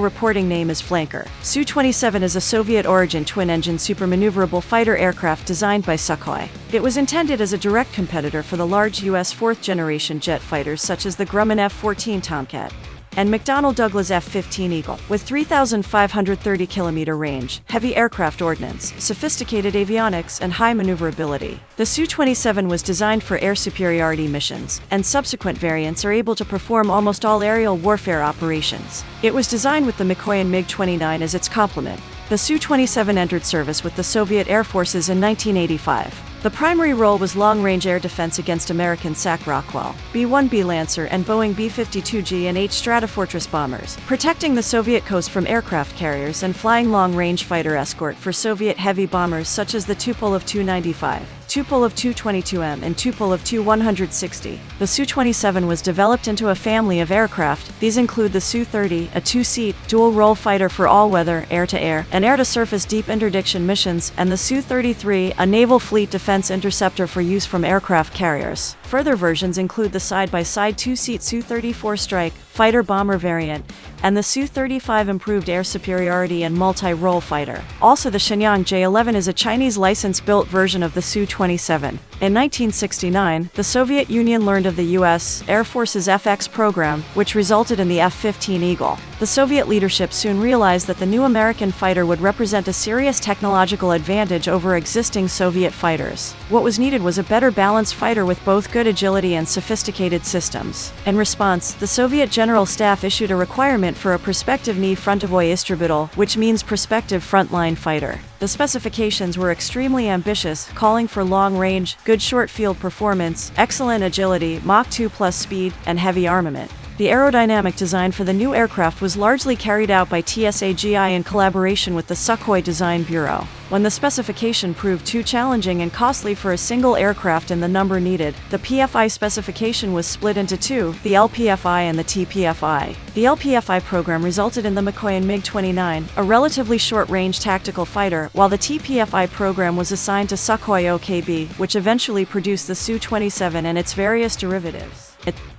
reporting name is Flanker. Su-27 is a Soviet-origin twin-engine super-maneuverable fighter aircraft designed by Sukhoi. It was intended as a direct competitor for the large U.S. fourth-generation jet fighters such as the Grumman F-14 Tomcat and McDonnell Douglas F-15 Eagle. With 3,530 km range, heavy aircraft ordnance, sophisticated avionics, and high maneuverability, the Su-27 was designed for air superiority missions, and subsequent variants are able to perform almost all aerial warfare operations. It was designed with the Mikoyan MiG-29 as its complement. The Su-27 entered service with the Soviet Air Forces in 1985. The primary role was long-range air defense against American SAC-Rockwell, B-1B Lancer, and Boeing B-52G and H Stratofortress bombers, protecting the Soviet coast from aircraft carriers and flying long-range fighter escort for Soviet heavy bombers such as the Tupolev Tu-95, Tupolev Tu-22M, and Tupolev Tu-160. The Su-27 was developed into a family of aircraft. These include the Su-30, a two-seat, dual-role fighter for all-weather, air-to-air, and air-to-surface deep interdiction missions, and the Su-33, a naval fleet defense interceptor for use from aircraft carriers. Further versions include the side-by-side two-seat Su-34 Strike fighter-bomber variant, and the Su-35 improved air superiority and multi-role fighter. Also, the Shenyang J-11 is a Chinese license-built version of the Su-27. In 1969, the Soviet Union learned of the U.S. Air Force's FX program, which resulted in the F-15 Eagle. The Soviet leadership soon realized that the new American fighter would represent a serious technological advantage over existing Soviet fighters. What was needed was a better balanced fighter with both good agility and sophisticated systems. In response, the Soviet General Staff issued a requirement for a prospectivny frontovoy istrabital, which means prospective frontline fighter. The specifications were extremely ambitious, calling for long-range, good short-field performance, excellent agility, Mach 2+ speed, and heavy armament. The aerodynamic design for the new aircraft was largely carried out by TSAGI in collaboration with the Sukhoi Design Bureau. When the specification proved too challenging and costly for a single aircraft and the number needed, the PFI specification was split into two, the LPFI and the TPFI. The LPFI program resulted in the Mikoyan MiG-29, a relatively short-range tactical fighter, while the TPFI program was assigned to Sukhoi OKB, which eventually produced the Su-27 and its various derivatives.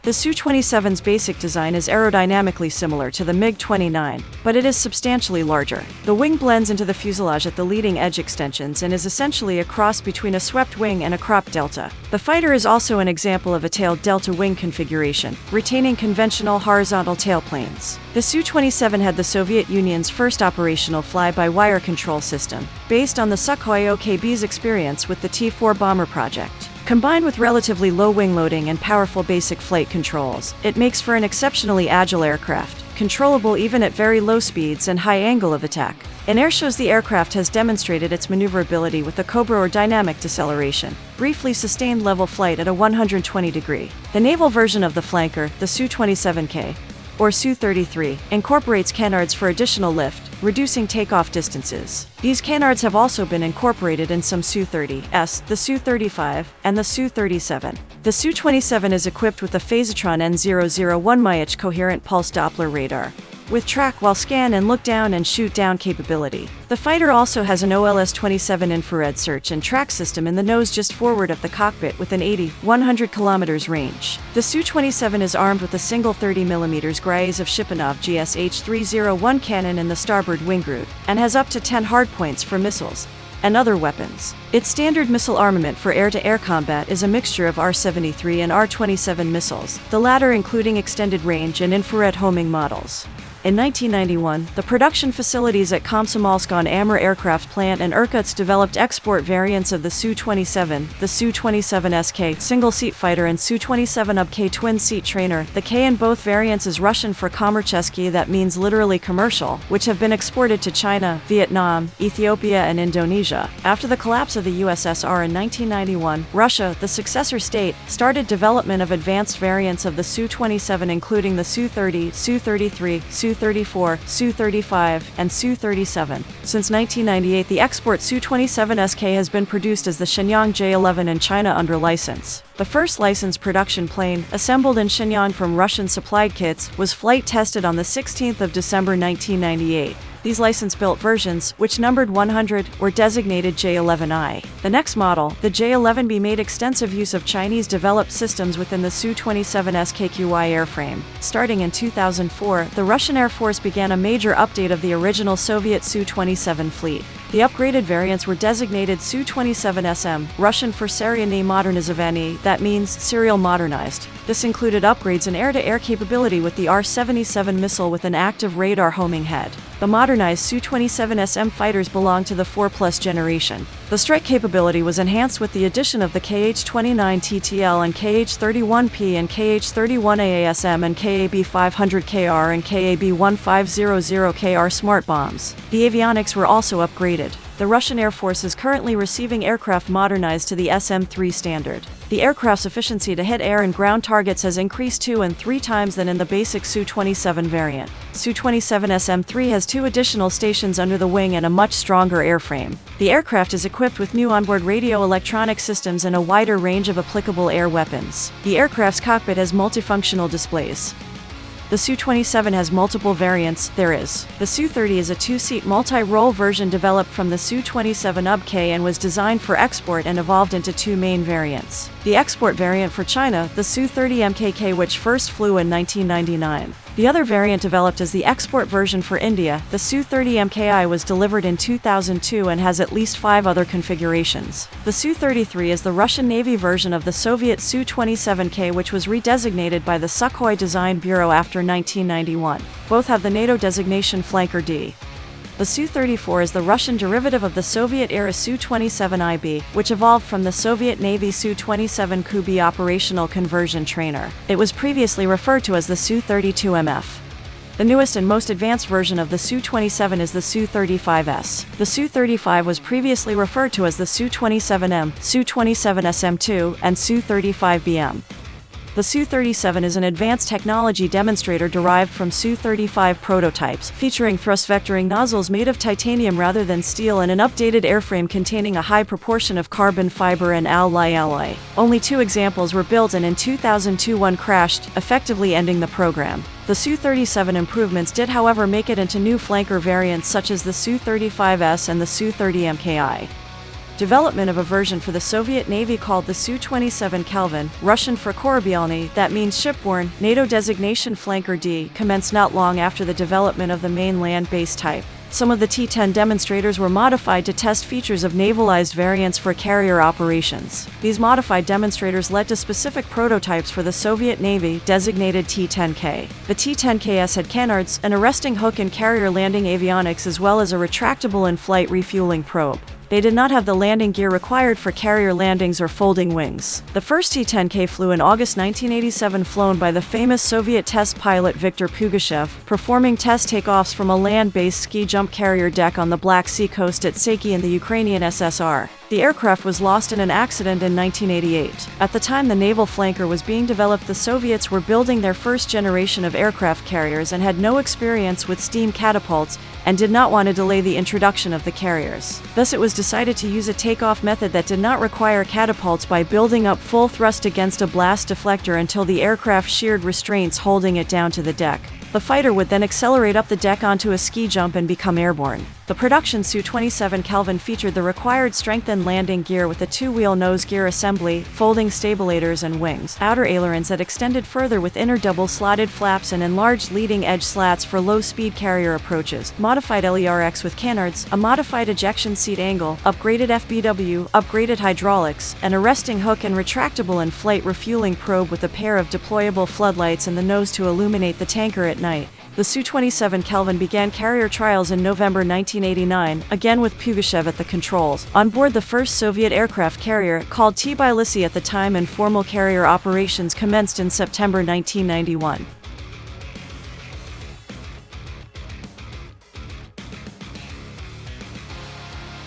The Su-27's basic design is aerodynamically similar to the MiG-29, but it is substantially larger. The wing blends into the fuselage at the leading edge extensions and is essentially a cross between a swept wing and a cropped delta. The fighter is also an example of a tailed delta wing configuration, retaining conventional horizontal tailplanes. The Su-27 had the Soviet Union's first operational fly-by-wire control system, based on the Sukhoi OKB's experience with the T-4 bomber project. Combined with relatively low wing loading and powerful basic flight controls, it makes for an exceptionally agile aircraft, controllable even at very low speeds and high angle of attack. In airshows, the aircraft has demonstrated its maneuverability with the Cobra or dynamic deceleration, briefly sustained level flight at a 120-degree. The naval version of the flanker, the Su-27K, or Su-33, incorporates canards for additional lift, reducing takeoff distances. These canards have also been incorporated in some Su-30s, the Su-35, and the Su-37. The Su-27 is equipped with a Phasotron N001 MIH coherent pulse Doppler radar, with track while scan and look down and shoot down capability. The fighter also has an OLS-27 infrared search and track system in the nose just forward of the cockpit with an 80-100 km range. The Su-27 is armed with a single 30mm Gryazev-Shipunov GSH-301 cannon in the starboard wing group, and has up to 10 hardpoints for missiles and other weapons. Its standard missile armament for air-to-air combat is a mixture of R-73 and R-27 missiles, the latter including extended range and infrared homing models. In 1991, the production facilities at Komsomolsk-on-Amur aircraft plant and Irkutsk developed export variants of the Su-27, the Su-27SK single-seat fighter and Su-27UBK twin-seat trainer. The K in both variants is Russian for kommerchesky, that means literally commercial, which have been exported to China, Vietnam, Ethiopia, and Indonesia. After the collapse of the USSR in 1991, Russia, the successor state, started development of advanced variants of the Su-27 including the Su-30, Su-33, Su-34, Su-35, and Su-37. Since 1998, the export Su-27SK has been produced as the Shenyang J-11 in China under license. The first licensed production plane, assembled in Shenyang from Russian supplied kits, was flight tested on the 16th of December 1998. These license-built versions, which numbered 100, were designated J-11I. The next model, the J-11B, made extensive use of Chinese-developed systems within the Su-27 SKQY airframe. Starting in 2004, the Russian Air Force began a major update of the original Soviet Su-27 fleet. The upgraded variants were designated Su-27SM, Russian for Serialny Modernizovany, that means serial modernized. This included upgrades in air-to-air capability with the R-77 missile with an active radar homing head. The modernized Su-27SM fighters belong to the 4+ generation. The strike capability was enhanced with the addition of the KH-29 TTL and KH-31P and KH-31AASM and KAB-500KR and KAB-1500KR smart bombs. The avionics were also upgraded. The Russian Air Force is currently receiving aircraft modernized to the SM-3 standard. The aircraft's efficiency to hit air and ground targets has increased 2 and 3 times than in the basic Su-27 variant. Su-27 SM-3 has 2 additional stations under the wing and a much stronger airframe. The aircraft is equipped with new onboard radio electronic systems and a wider range of applicable air weapons. The aircraft's cockpit has multifunctional displays. The Su-27 has multiple variants. There is. The Su-30 is a 2-seat multi-role version developed from the Su-27 UBK and was designed for export and evolved into 2 main variants. The export variant for China, the Su-30 MKK, which first flew in 1999. The other variant developed as the export version for India, the Su-30 MKI, was delivered in 2002 and has at least 5 other configurations. The Su-33 is the Russian Navy version of the Soviet Su-27K, which was redesignated by the Sukhoi Design Bureau after 1991. Both have the NATO designation Flanker D. The Su-34 is the Russian derivative of the Soviet-era Su-27IB, which evolved from the Soviet Navy Su-27 Kubi operational conversion trainer. It was previously referred to as the Su-32MF. The newest and most advanced version of the Su-27 is the Su-35S. The Su-35 was previously referred to as the Su-27M, Su-27SM2, and Su-35BM. The Su-37 is an advanced technology demonstrator derived from Su-35 prototypes, featuring thrust vectoring nozzles made of titanium rather than steel and an updated airframe containing a high proportion of carbon fiber and alloy. Only 2 examples were built, and in 2002 one crashed, effectively ending the program. The Su-37 improvements did, however, make it into new flanker variants such as the Su-35S and the Su-30 MKI. Development of a version for the Soviet Navy called the Su-27 Kelvin, Russian for Kорабльный, that means shipborne, NATO designation Flanker D, commenced not long after the development of the main land-based type. Some of the T-10 demonstrators were modified to test features of navalized variants for carrier operations. These modified demonstrators led to specific prototypes for the Soviet Navy, designated T-10K. The T-10KS had canards, an arresting hook and carrier landing avionics, as well as a retractable in-flight refueling probe. They did not have the landing gear required for carrier landings or folding wings. The first T-10K flew in August 1987, flown by the famous Soviet test pilot Viktor Pugashev, performing test takeoffs from a land-based ski-jump carrier deck on the Black Sea coast at Saki in the Ukrainian SSR. The aircraft was lost in an accident in 1988. At the time the naval flanker was being developed, the Soviets were building their first generation of aircraft carriers and had no experience with steam catapults and did not want to delay the introduction of the carriers. Thus it was decided to use a takeoff method that did not require catapults by building up full thrust against a blast deflector until the aircraft sheared restraints holding it down to the deck. The fighter would then accelerate up the deck onto a ski jump and become airborne. The production Su-27 Kelvin featured the required strengthened landing gear with a 2-wheel nose gear assembly, folding stabilators and wings, outer ailerons that extended further with inner double-slotted flaps and enlarged leading-edge slats for low-speed carrier approaches, modified LERX with canards, a modified ejection seat angle, upgraded FBW, upgraded hydraulics, an arresting hook and retractable in-flight refueling probe with a pair of deployable floodlights in the nose to illuminate the tanker at night. The Su-27 Kelvin began carrier trials in November 1989, again with Pugashev at the controls, on board the first Soviet aircraft carrier, called Tbilisi at the time, and formal carrier operations commenced in September 1991.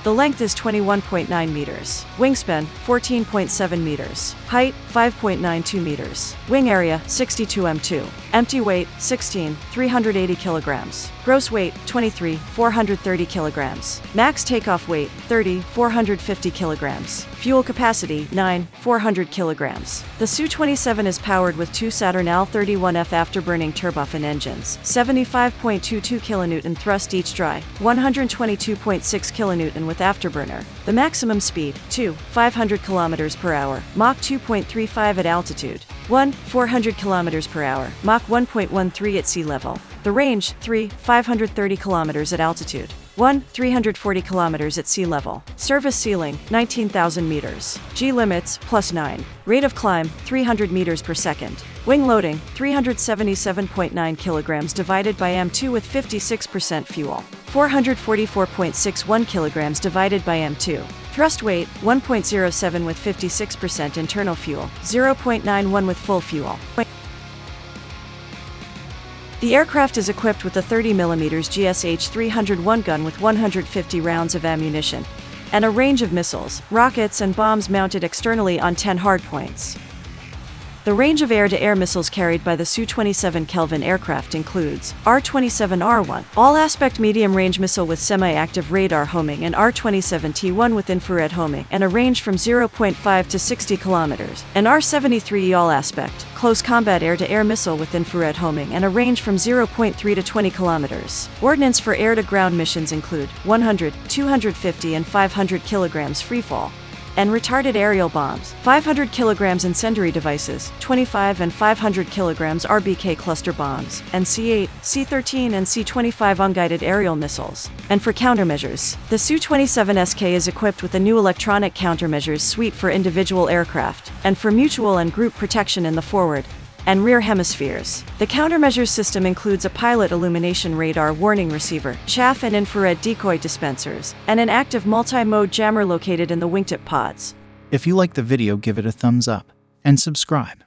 The length is 21.9 meters. Wingspan, 14.7 meters. Height, 5.92 meters. Wing area, 62 m2. Empty weight, 380 kilograms. Gross weight, 23, 430 kilograms. Max takeoff weight, 30, 450 kilograms. Fuel capacity, 9, 400 kilograms. The Su-27 is powered with two Saturn Al-31F afterburning turbofan engines, 75.22 kilonewton thrust each dry, 122.6 kilonewton with afterburner. The maximum speed, 500 kilometers per hour, Mach 2.35 at altitude. 400 kilometers per hour, Mach 1.13 at sea level. The range, 530 kilometers at altitude. 340 kilometers at sea level. Service ceiling, 19,000 meters. G limits, +9. Rate of climb, 300 meters per second. Wing loading, 377.9 kilograms divided by M2 with 56% fuel. 444.61 kilograms divided by M2. Thrust weight, 1.07 with 56% internal fuel, 0.91 with full fuel. The aircraft is equipped with a 30mm GSH-301 gun with 150 rounds of ammunition, and a range of missiles, rockets and bombs mounted externally on 10 hardpoints. The range of air-to-air missiles carried by the Su-27 Kelvin aircraft includes R-27R1, all-aspect medium-range missile with semi-active radar homing, and R-27T1 with infrared homing, and a range from 0.5 to 60 kilometers, and R-73E all-aspect, close combat air-to-air missile with infrared homing, and a range from 0.3 to 20 kilometers. Ordnance for air-to-ground missions include 100, 250 and 500 kilograms freefall, and retarded aerial bombs, 500 kilograms incendiary devices, 25 and 500 kilograms RBK cluster bombs, and C-8, C-13 and C-25 unguided aerial missiles. And for countermeasures, the Su-27SK is equipped with a new electronic countermeasures suite for individual aircraft, and for mutual and group protection in the forward and rear hemispheres. The countermeasures system includes a pilot illumination radar warning receiver, chaff and infrared decoy dispensers, and an active multi-mode jammer located in the wingtip pods. If you like the video, give it a thumbs up and subscribe.